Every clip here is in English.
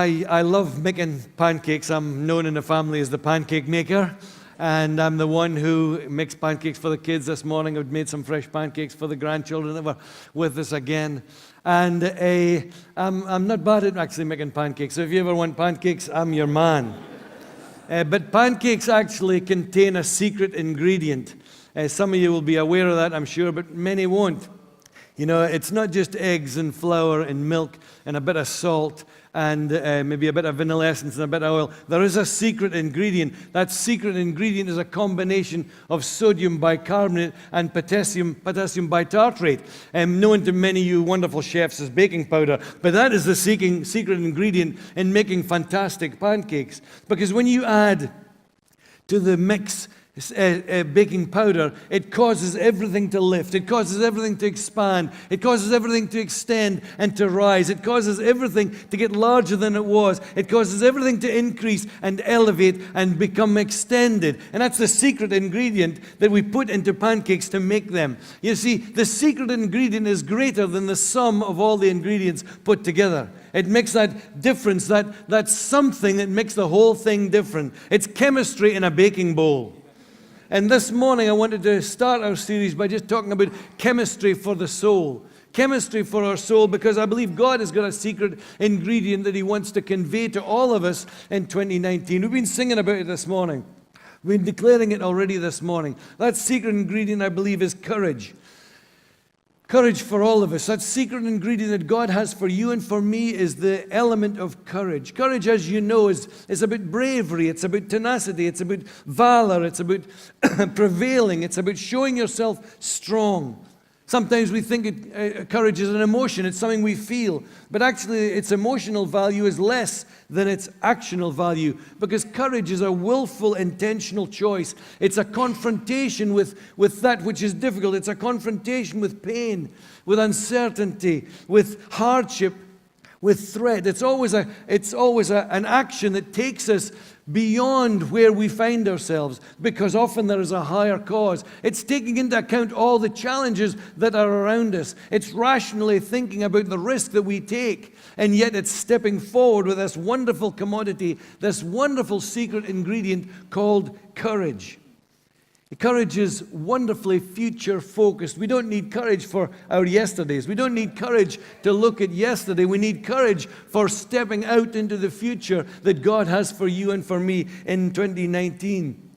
I love making pancakes. I'm known in the family as the pancake maker. And I'm the one who makes pancakes for the kids this morning. I've made some fresh pancakes for the grandchildren that were with us again. And I'm not bad at actually making pancakes. So if you ever want pancakes, I'm your man. But pancakes actually contain a secret ingredient. Some of you will be aware of that, I'm sure, but many won't. You know, it's not just eggs and flour and milk and a bit of salt and maybe a bit of vanilla essence and a bit of oil. There is a secret ingredient. That secret ingredient is a combination of sodium bicarbonate and potassium bitartrate, known to many of you wonderful chefs as baking powder. But that is the secret ingredient in making fantastic pancakes. Because when you add to the mix baking powder, it causes everything to lift. It causes everything to expand. It causes everything to extend and to rise. It causes everything to get larger than it was. It causes everything to increase and elevate and become extended. And that's the secret ingredient that we put into pancakes to make them. You see, the secret ingredient is greater than the sum of all the ingredients put together. It makes that difference, that's something that makes the whole thing different. It's chemistry in a baking bowl. And this morning I wanted to start our series by just talking about chemistry for the soul. Chemistry for our soul, because I believe God has got a secret ingredient that He wants to convey to all of us in 2019. We've been singing about it this morning. We've been declaring it already this morning. That secret ingredient, I believe, is courage. Courage for all of us. That secret ingredient that God has for you and for me is the element of courage. Courage, as you know, is about bravery. It's about tenacity. It's about valor. It's about prevailing. It's about showing yourself strong. Sometimes we think courage is an emotion. It's something we feel. But actually, its emotional value is less than its actional value. Because courage is a willful, intentional choice. It's a confrontation with that which is difficult. It's a confrontation with pain, with uncertainty, with hardship, with threat. It's always an action that takes us beyond where we find ourselves, because often there is a higher cause. It's taking into account all the challenges that are around us. It's rationally thinking about the risk that we take, and yet it's stepping forward with this wonderful commodity, this wonderful secret ingredient called courage. Courage is wonderfully future-focused. We don't need courage for our yesterdays. We don't need courage to look at yesterday. We need courage for stepping out into the future that God has for you and for me in 2019.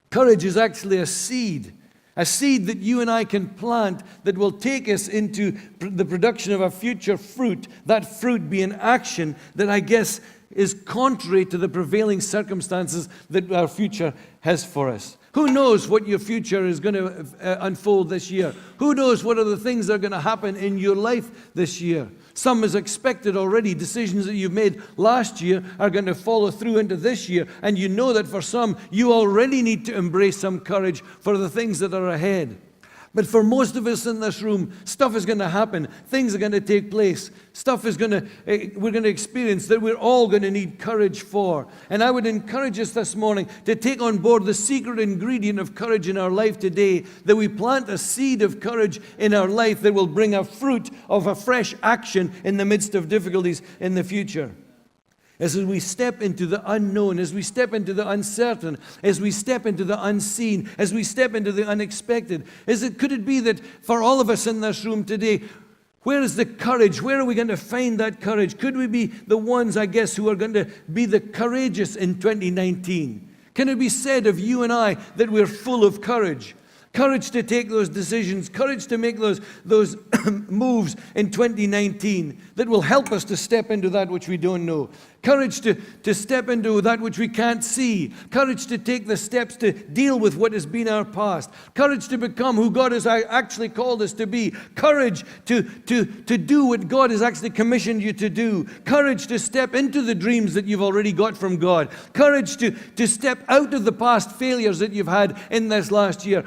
Courage is actually a seed that you and I can plant that will take us into the production of a future fruit, that fruit being action that I guess is contrary to the prevailing circumstances that our future has for us. Who knows what your future is going to unfold this year? Who knows what are the things that are going to happen in your life this year? Some is expected already. Decisions that you've made last year are going to follow through into this year. And you know that for some, you already need to embrace some courage for the things that are ahead. But for most of us in this room, stuff is going to happen. Things are going to take place. We're going to experience that we're all going to need courage for. And I would encourage us this morning to take on board the secret ingredient of courage in our life today, that we plant a seed of courage in our life that will bring a fruit of a fresh action in the midst of difficulties in the future. As we step into the unknown, as we step into the uncertain, as we step into the unseen, as we step into the unexpected, could it be that for all of us in this room today, where is the courage? Where are we going to find that courage? Could we be the ones, I guess, who are going to be the courageous in 2019? Can it be said of you and I that we're full of courage? Courage to take those decisions, courage to make those moves in 2019 that will help us to step into that which we don't know. Courage to step into that which we can't see. Courage to take the steps to deal with what has been our past. Courage to become who God has actually called us to be. Courage to do what God has actually commissioned you to do. Courage to step into the dreams that you've already got from God. Courage to step out of the past failures that you've had in this last year.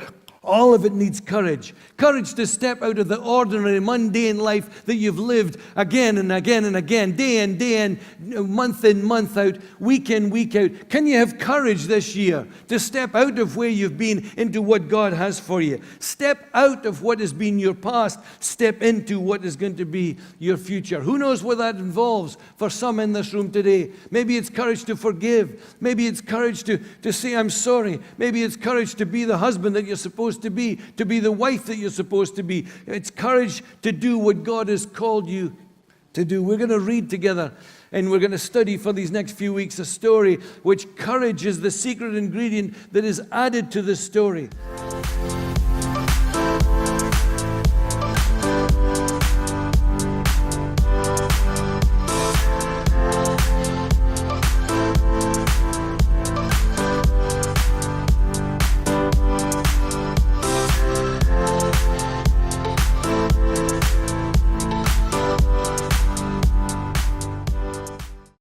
All of it needs courage. Courage to step out of the ordinary, mundane life that you've lived again and again and again, day in, month out, week in, week out. Can you have courage this year to step out of where you've been into what God has for you? Step out of what has been your past. Step into what is going to be your future. Who knows what that involves for some in this room today? Maybe it's courage to forgive. Maybe it's courage to say, I'm sorry. Maybe it's courage to be the husband that you're supposed to be the wife that you're supposed to be. It's courage to do what God has called you to do. We're going to read together and we're going to study for these next few weeks a story which courage is the secret ingredient that is added to this story.